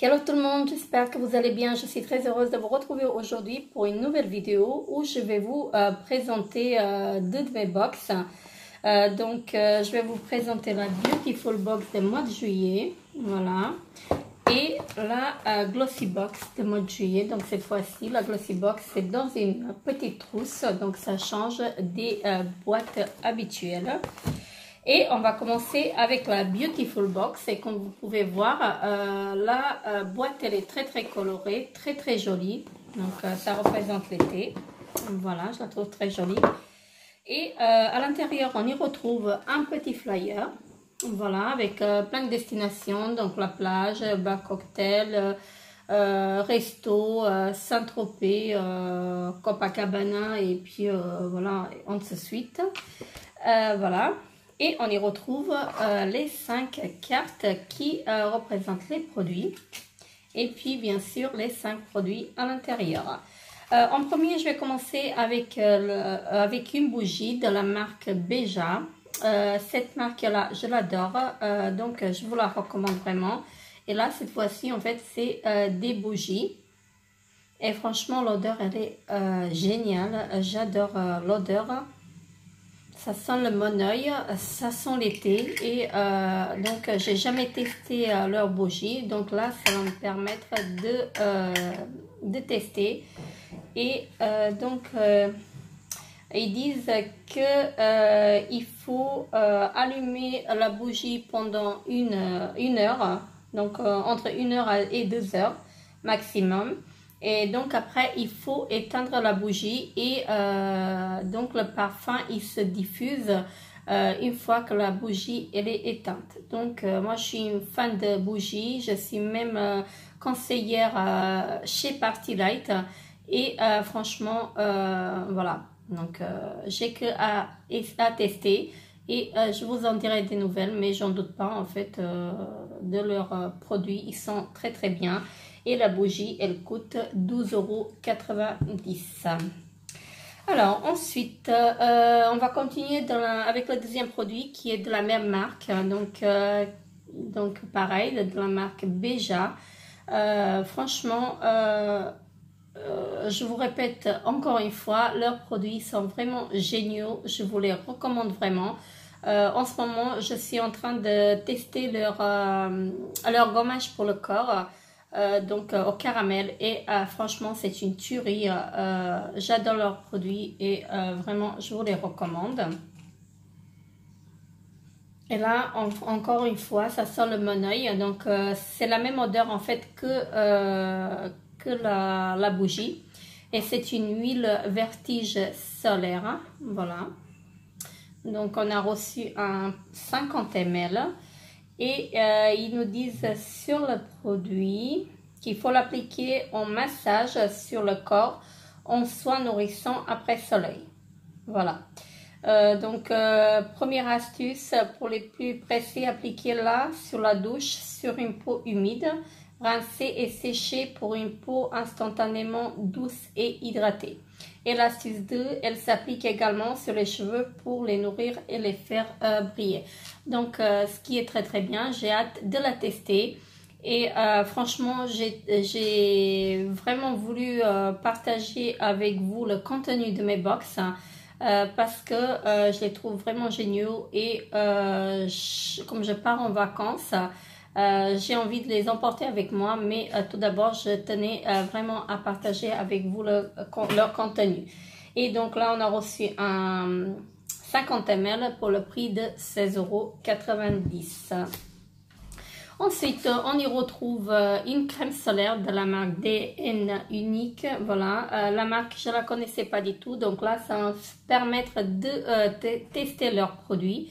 Hello tout le monde, j'espère que vous allez bien. Je suis très heureuse de vous retrouver aujourd'hui pour une nouvelle vidéo où je vais vous présenter deux de mes box. Je vais vous présenter la Beautiful Box du mois de juillet, voilà, et la Glossy Box du mois de juillet. Donc cette fois-ci, la Glossy Box c'est dans une petite trousse, donc ça change des boîtes habituelles. Et on va commencer avec la Beautiful Box. Et comme vous pouvez voir, la boîte elle est très colorée, très jolie. Donc ça représente l'été. Voilà, je la trouve très jolie. Et à l'intérieur, on y retrouve un petit flyer. Voilà, avec plein de destinations. Donc la plage, bar cocktail, resto, Saint-Tropez, Copacabana et puis voilà, on se suite. Voilà. Et on y retrouve les 5 cartes qui représentent les produits. Et puis, bien sûr, les 5 produits à l'intérieur. En premier, je vais commencer avec une bougie de la marque Beja. Cette marque-là, je l'adore. Donc, je vous la recommande vraiment. Et là, cette fois-ci, en fait, c'est des bougies. Et franchement, l'odeur, elle est géniale. J'adore l'odeur. Ça sent le moneuil, ça sent l'été et donc j'ai jamais testé leur bougie, donc là ça va me permettre de tester. Et ils disent que il faut allumer la bougie pendant une heure, donc entre 1 heure et 2 heures maximum. Et donc après il faut éteindre la bougie et donc le parfum il se diffuse une fois que la bougie elle est éteinte. Donc moi je suis une fan de bougies, je suis même conseillère chez Party Light et franchement voilà, donc j'ai que à tester et je vous en dirai des nouvelles, mais j'en doute pas en fait de leurs produits, ils sont très bien. Et la bougie, elle coûte 12,90 €. Alors, ensuite, on va continuer avec le deuxième produit qui est de la même marque. Donc pareil, de la marque Beja. Franchement, je vous répète encore une fois, leurs produits sont vraiment géniaux. Je vous les recommande vraiment. En ce moment, je suis en train de tester leur gommage pour le corps. Au caramel et franchement c'est une tuerie. J'adore leurs produits et vraiment je vous les recommande. Et là encore une fois ça sent le moneuil, donc c'est la même odeur en fait que la bougie et c'est une huile vertige solaire, hein, voilà. Donc on a reçu un 50 ml. Et ils nous disent sur le produit qu'il faut l'appliquer en massage sur le corps en soins nourrissants après soleil. Voilà. Première astuce pour les plus pressés, appliquez-la sur la douche sur une peau humide, rincer et sécher pour une peau instantanément douce et hydratée. Et l'astuce 2, elle s'applique également sur les cheveux pour les nourrir et les faire briller. Donc, ce qui est très bien, j'ai hâte de la tester. Et franchement, j'ai vraiment voulu partager avec vous le contenu de mes box parce que je les trouve vraiment géniaux. Et comme je pars en vacances, j'ai envie de les emporter avec moi, mais tout d'abord je tenais vraiment à partager avec vous leur contenu. Et donc là on a reçu un 50 ml pour le prix de 16,90 €. Ensuite on y retrouve une crème solaire de la marque DN Unique. Voilà, la marque je la connaissais pas du tout, donc là ça va me permettre de tester leurs produits.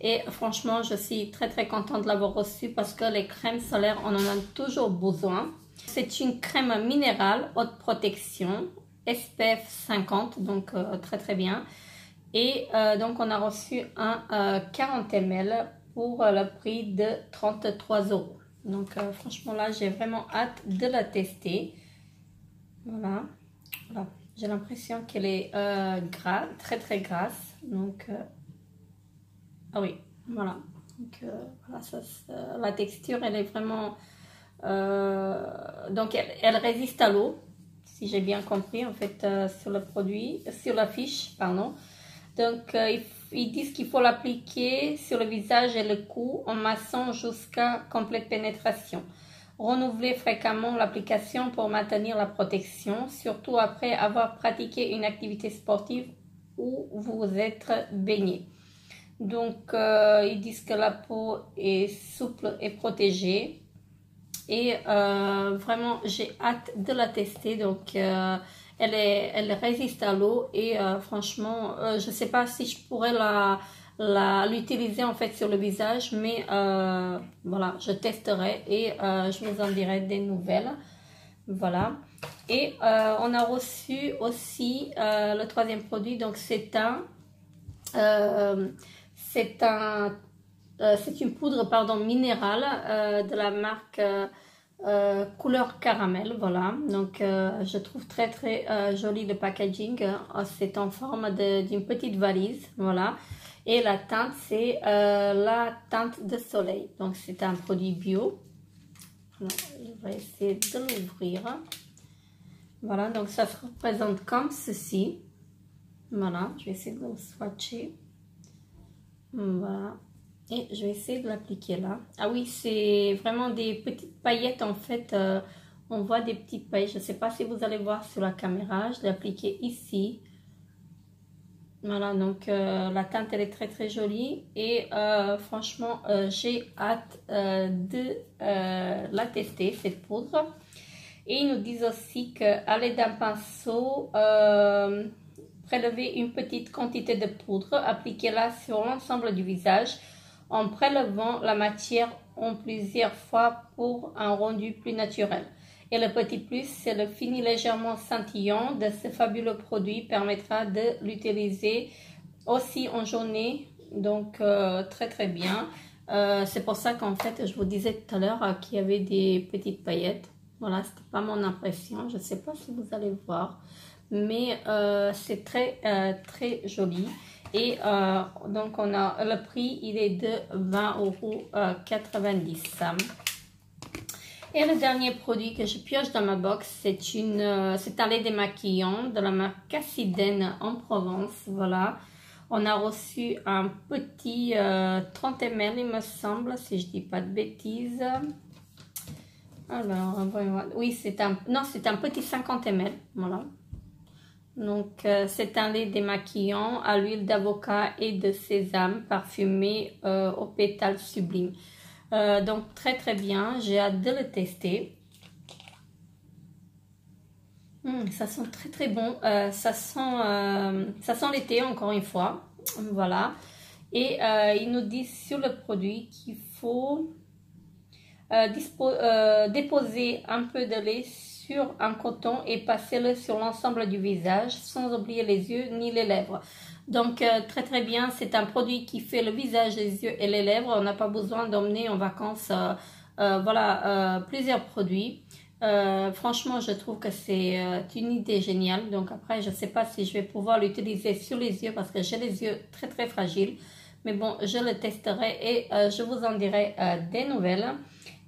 Et franchement, je suis très contente de l'avoir reçu parce que les crèmes solaires, on en a toujours besoin. C'est une crème minérale haute protection, SPF 50, donc très bien. Et donc, on a reçu un 40 ml pour le prix de 33 €. Donc, franchement, là, j'ai vraiment hâte de la tester. Voilà. J'ai l'impression qu'elle est très grasse. Donc... ah oui, voilà. Donc, voilà, la texture, elle est vraiment Donc elle résiste à l'eau, si j'ai bien compris en fait sur le produit, sur la fiche, pardon. Donc ils disent qu'il faut l'appliquer sur le visage et le cou en massant jusqu'à complète pénétration. Renouveler fréquemment l'application pour maintenir la protection, surtout après avoir pratiqué une activité sportive où vous vous êtes baigné. Donc ils disent que la peau est souple et protégée. Et vraiment j'ai hâte de la tester. Donc elle résiste à l'eau et franchement je sais pas si je pourrais l'utiliser en fait sur le visage, mais voilà, je testerai et je vous en dirai des nouvelles. Voilà. Et on a reçu aussi le troisième produit. Donc c'est une poudre minérale de la marque couleur caramel. Voilà, donc je trouve très joli le packaging. C'est en forme d'une petite valise. Voilà, et la teinte c'est la teinte de soleil. Donc c'est un produit bio. Alors, je vais essayer de l'ouvrir. Voilà, donc ça se représente comme ceci. Voilà, je vais essayer de le swatcher. Voilà, et je vais essayer de l'appliquer là. Ah oui, c'est vraiment des petites paillettes en fait. On voit des petites paillettes. Je ne sais pas si vous allez voir sur la caméra. Je l'ai appliqué ici. Voilà, donc la teinte elle est très jolie. Et franchement, j'ai hâte de la tester, cette poudre. Et ils nous disent aussi qu'à l'aide d'un pinceau, prélevez une petite quantité de poudre, appliquez-la sur l'ensemble du visage en prélevant la matière en plusieurs fois pour un rendu plus naturel. Et le petit plus, c'est le fini légèrement scintillant de ce fabuleux produit permettra de l'utiliser aussi en journée. Donc très bien. C'est pour ça qu'en fait, je vous disais tout à l'heure qu'il y avait des petites paillettes. Voilà, c'était pas mon impression. Je ne sais pas si vous allez voir, mais c'est très joli. Et donc on a le prix, il est de 20,90 €. Et le dernier produit que je pioche dans ma box, c'est un lait démaquillant de la marque Cassidène en Provence. Voilà, on a reçu un petit 30 ml il me semble, si je dis pas de bêtises. Alors, oui, c'est un petit 50 ml, voilà. Donc, c'est un lait démaquillant à l'huile d'avocat et de sésame parfumé aux pétales sublimes. Donc, très bien, j'ai hâte de le tester. Ça sent très bon, ça sent l'été encore une fois, voilà. Et ils nous disent sur le produit qu'il faut déposer un peu de lait sur un coton et passer-le sur l'ensemble du visage sans oublier les yeux ni les lèvres. Donc très bien, c'est un produit qui fait le visage, les yeux et les lèvres. On n'a pas besoin d'emmener en vacances plusieurs produits. Franchement, je trouve que c'est une idée géniale. Donc après, je ne sais pas si je vais pouvoir l'utiliser sur les yeux parce que j'ai les yeux très fragiles. Mais bon, je le testerai et je vous en dirai des nouvelles.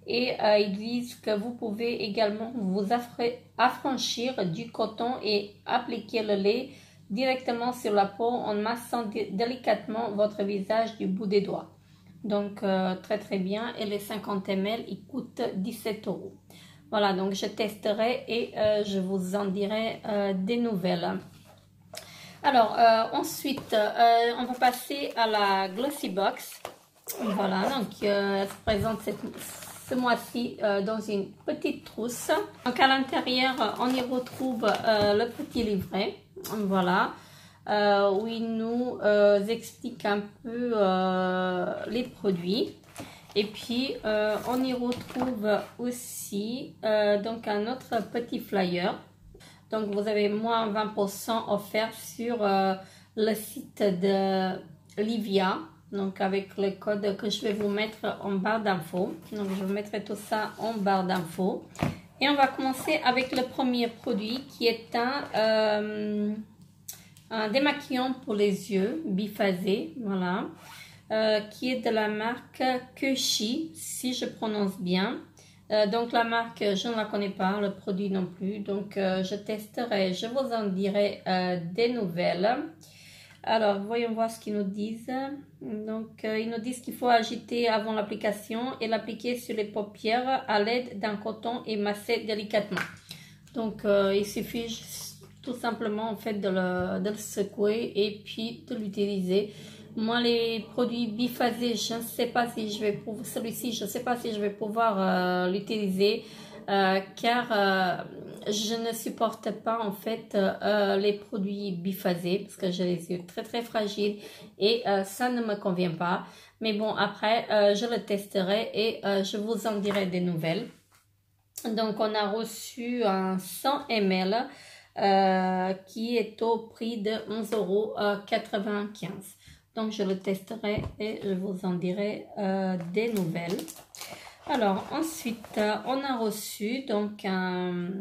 Et ils disent que vous pouvez également vous affranchir du coton et appliquer le lait directement sur la peau en massant délicatement votre visage du bout des doigts. Donc très bien. Et les 50 ml, ils coûtent 17 €. Voilà, donc je testerai et je vous en dirai des nouvelles. Alors ensuite, on va passer à la Glossy Box. Voilà, donc elle se présente ce mois-ci dans une petite trousse. Donc à l'intérieur, on y retrouve le petit livret, voilà, où il nous explique un peu les produits. Et puis on y retrouve aussi donc un autre petit flyer. Donc vous avez moins 20% offert sur le site de Livia. Donc avec le code que je vais vous mettre en barre d'infos. Donc je vous mettrai tout ça en barre d'infos. Et on va commencer avec le premier produit qui est un démaquillant pour les yeux biphasé. Voilà. Qui est de la marque Keshi, si je prononce bien. Donc la marque, je ne la connais pas, le produit non plus. Donc je testerai, je vous en dirai des nouvelles. Alors voyons voir ce qu'ils nous disent. Donc ils nous disent qu'il faut agiter avant l'application et l'appliquer sur les paupières à l'aide d'un coton et masser délicatement. Donc il suffit tout simplement en fait de le secouer et puis de l'utiliser. Moi, les produits biphasés, je ne sais pas si je vais pouvoir, celui-ci, je ne sais pas si je vais pouvoir l'utiliser car je ne supporte pas en fait les produits biphasés parce que j'ai les yeux très très fragiles et ça ne me convient pas. Mais bon, après, je le testerai et je vous en dirai des nouvelles. Donc, on a reçu un 100 ml qui est au prix de 11,95 €. Donc, je le testerai et je vous en dirai des nouvelles. Alors, ensuite, on a reçu donc un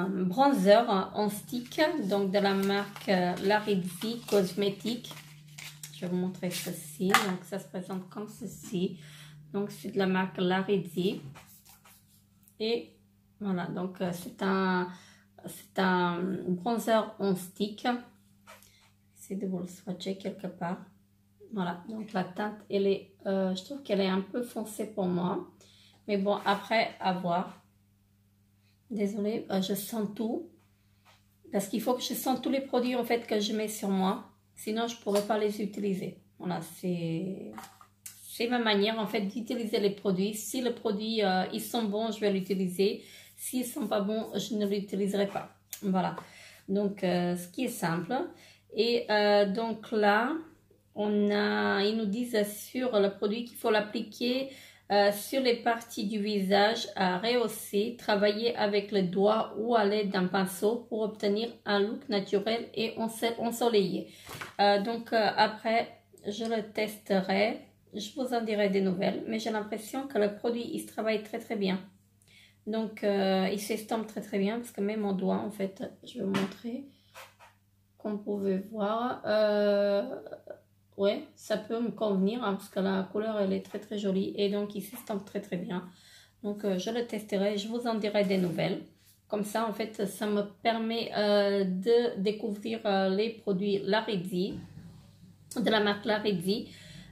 bronzer en stick, donc de la marque Larizzi Cosmétique. Je vais vous montrer ceci. Donc, ça se présente comme ceci. Donc, c'est de la marque Larizzi. Et voilà, donc c'est un bronzer en stick. Essayez de vous le swatcher quelque part. Voilà, donc la teinte, elle est, je trouve qu'elle est un peu foncée pour moi. Mais bon, après, à voir. Désolée, je sens tout. Parce qu'il faut que je sente tous les produits en fait que je mets sur moi. Sinon, je ne pourrais pas les utiliser. Voilà, c'est ma manière en fait d'utiliser les produits. Si les produits, ils sont bons, je vais l'utiliser. S'ils ne sont pas bons, je ne l'utiliserai pas. Voilà, donc ce qui est simple. Et donc là, ils nous disent sur le produit qu'il faut l'appliquer sur les parties du visage à rehausser, travailler avec le doigt ou à l'aide d'un pinceau pour obtenir un look naturel et ensoleillé. Donc après, je le testerai, je vous en dirai des nouvelles, mais j'ai l'impression que le produit, il se travaille très très bien. Donc il s'estompe très très bien parce que même mon doigt, en fait, je vais vous montrer, comme vous pouvez voir, ouais, ça peut me convenir hein, parce que la couleur elle est très très jolie et donc il s'estompe très très bien. Donc je le testerai, je vous en dirai des nouvelles. Comme ça en fait ça me permet de découvrir les produits Larizzi, de la marque Larizzi.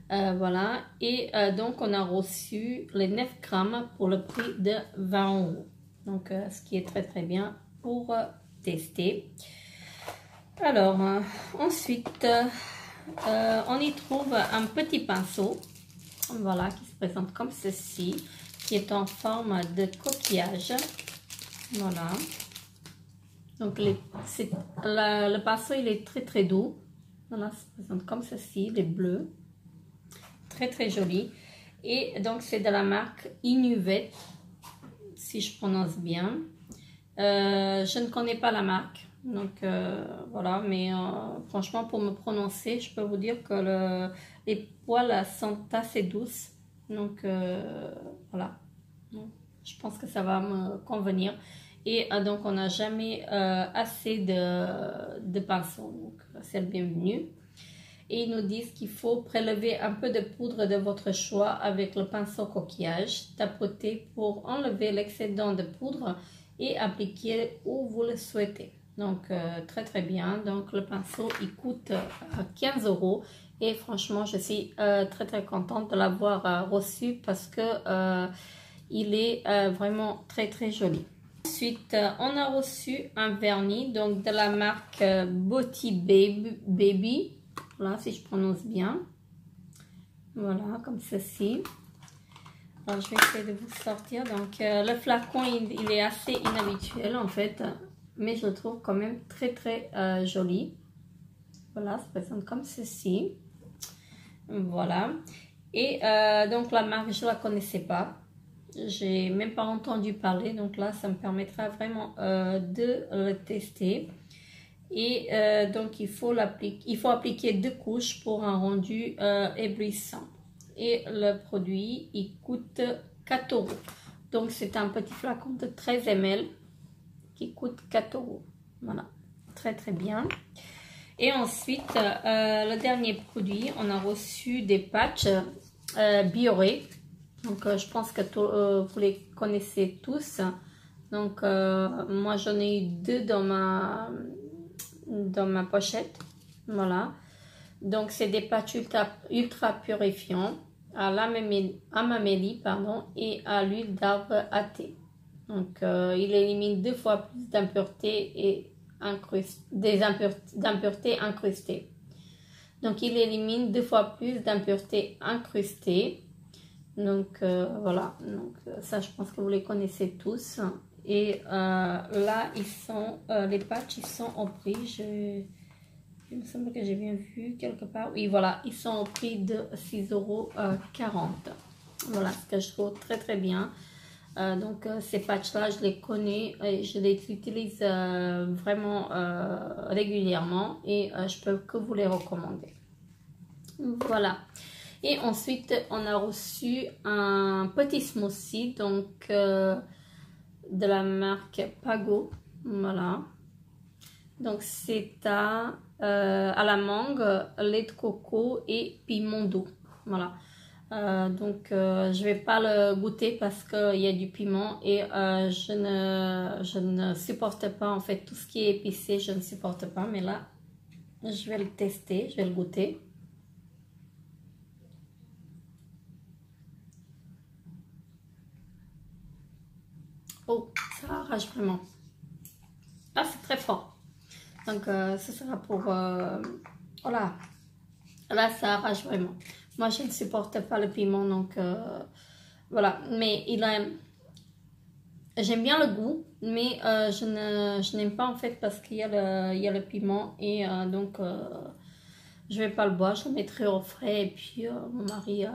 Voilà, et donc on a reçu les 9 grammes pour le prix de 20 €. Donc ce qui est très très bien pour tester. Alors ensuite on y trouve un petit pinceau, voilà, qui se présente comme ceci, qui est en forme de coquillage. Voilà, donc le pinceau il est très très doux. Voilà, ça se présente comme ceci, il est bleu, très très joli. Et donc c'est de la marque Inuvet, si je prononce bien. Je ne connais pas la marque. Donc voilà, mais franchement pour me prononcer, je peux vous dire que les poils sont assez douces. Donc voilà, donc, je pense que ça va me convenir. Et donc on n'a jamais assez de pinceau, donc c'est le bienvenu. Et ils nous disent qu'il faut prélever un peu de poudre de votre choix avec le pinceau coquillage, tapoter pour enlever l'excédent de poudre et appliquer où vous le souhaitez. Donc très très bien. Donc le pinceau il coûte 15 € et franchement je suis très très contente de l'avoir reçu parce que il est vraiment très très joli. Ensuite on a reçu un vernis donc de la marque Beauty Baby. Voilà, si je prononce bien. Voilà, comme ceci. Alors, je vais essayer de vous sortir. Donc, le flacon, il est assez inhabituel, en fait. Mais je le trouve quand même très, très joli. Voilà, ça se présente comme ceci. Voilà. Et donc, la marque, je ne la connaissais pas. J'ai même pas entendu parler. Donc là, ça me permettra vraiment de le tester. Et donc il faut appliquer 2 couches pour un rendu éblouissant. Et le produit il coûte 4 €. Donc c'est un petit flacon de 13 ml qui coûte 4 €. Voilà, très très bien. Et ensuite le dernier produit, on a reçu des patchs Bioré. Donc, je pense que vous les connaissez tous. Donc, moi, j'en ai eu 2 dans ma pochette. Voilà. Donc, c'est des patchs ultra purifiants à mamélie, pardon, et à l'huile d'arbre à thé. Donc, il élimine 2 fois plus d'impuretés et d'impuretés incrustées. Donc, il élimine 2 fois plus d'impuretés incrustées. Donc, voilà. Donc, ça, je pense que vous les connaissez tous. Et là, ils sont, les patchs, ils sont au prix. Il me semble que j'ai bien vu quelque part. Oui, voilà, ils sont au prix de 6,40 €. Voilà, ce que je trouve très très bien. Donc, ces patchs-là, je les connais et je les utilise vraiment régulièrement et je peux que vous les recommander. Voilà. Et ensuite, on a reçu un petit smoothie, donc de la marque Pago. Voilà. Donc, c'est à la mangue, lait de coco et piment doux. Voilà. Donc, je vais pas le goûter parce qu'il y a du piment et je ne supporte pas, en fait, tout ce qui est épicé, je ne supporte pas. Mais là, je vais le tester, je vais le goûter. Oh, ça arrache vraiment. Ah, c'est très fort. Donc, ce sera pour... voilà. Là, ça arrache vraiment. Moi, je ne supporte pas le piment, donc... voilà. Mais j'aime bien le goût, mais je n'aime pas, en fait, parce qu'il y a le piment. Et donc, je ne vais pas le boire. Je le mettrai au frais. Et puis, mon mari,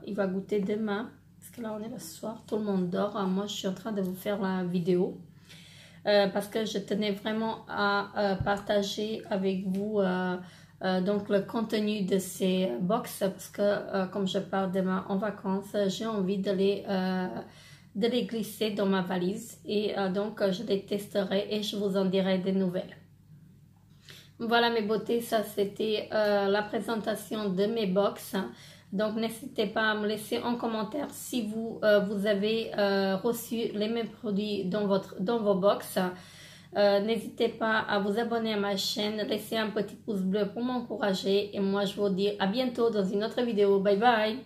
il va goûter demain. Parce que là, on est le soir. Tout le monde dort. Moi, je suis en train de vous faire la vidéo. Parce que je tenais vraiment à partager avec vous donc le contenu de ces box parce que comme je pars demain en vacances, j'ai envie de les glisser dans ma valise et donc je les testerai et je vous en dirai des nouvelles. Voilà mes beautés, ça c'était la présentation de mes box. Donc n'hésitez pas à me laisser en commentaire si vous avez reçu les mêmes produits dans vos box. N'hésitez pas à vous abonner à ma chaîne, laisser un petit pouce bleu pour m'encourager et moi je vous dis à bientôt dans une autre vidéo. Bye bye.